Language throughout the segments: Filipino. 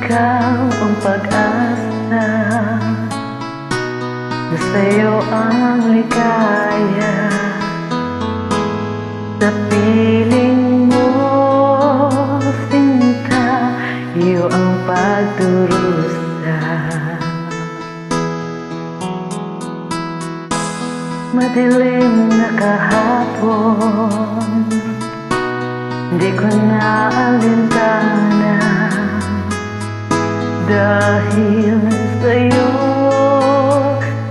ikaw ang pag-asa, na sa'yo ang ligaya. Sa piling mo, sinta, iyo ang pagdurusa. Madilim na kahapon, di ko na alintana, dahil sa'yo,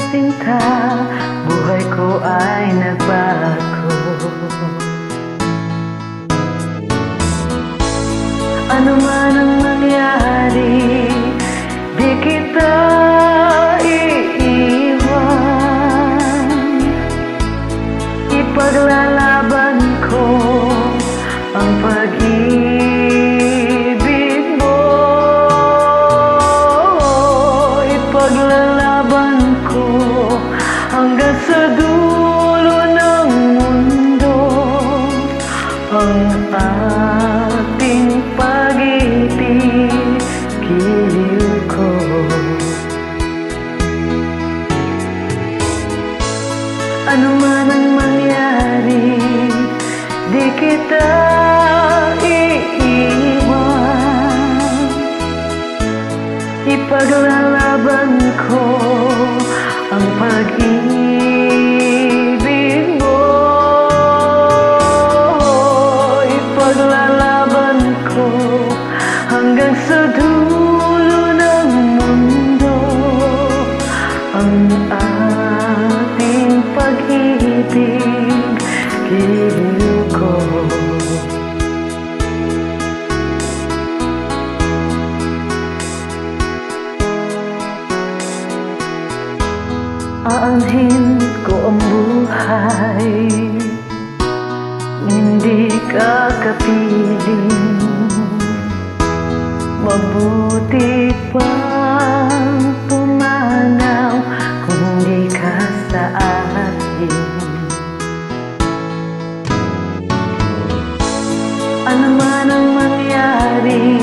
sinta, buhay ko ay nagbago. Ano man ang mangyari, di kita iiwan. Ipaglalaban ko ang pag-ibig mo. Ipaglalaban ko hanggang sa dulo ng mundo ang ating pag-ibig, giliw ko. Ano man ang mangyari, di kita iiwan. Ipaglalaban ko ang pag-ibig mo. Ipaglalaban ko hanggang sa dulo ng mundo ang ating pag-ibig, giliw ko. Aanhin ko ang buhay, hindi ka kapiling. Mabuti pang pumanaw kung hindi ka sa akin. Ano man ang mangyari,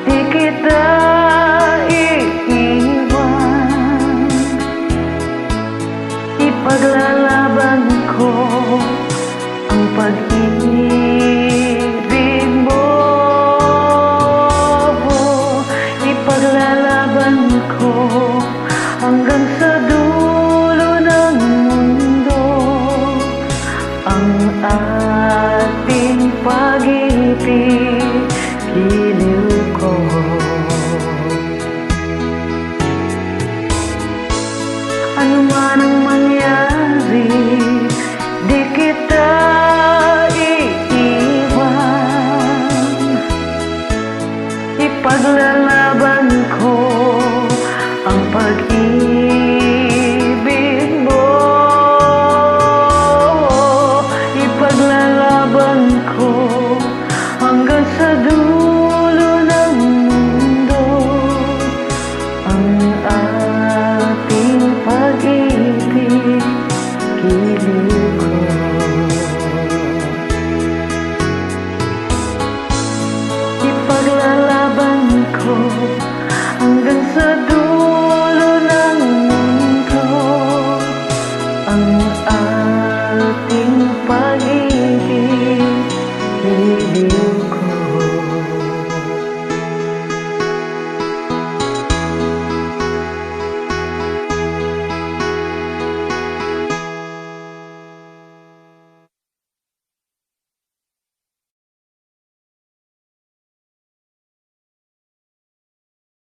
di kita iiwan. Ipaglalaban ko ang pag-ibig mo. Ipaglalaban ko hanggang sa dulo ng mundo ang ating pag-ibig.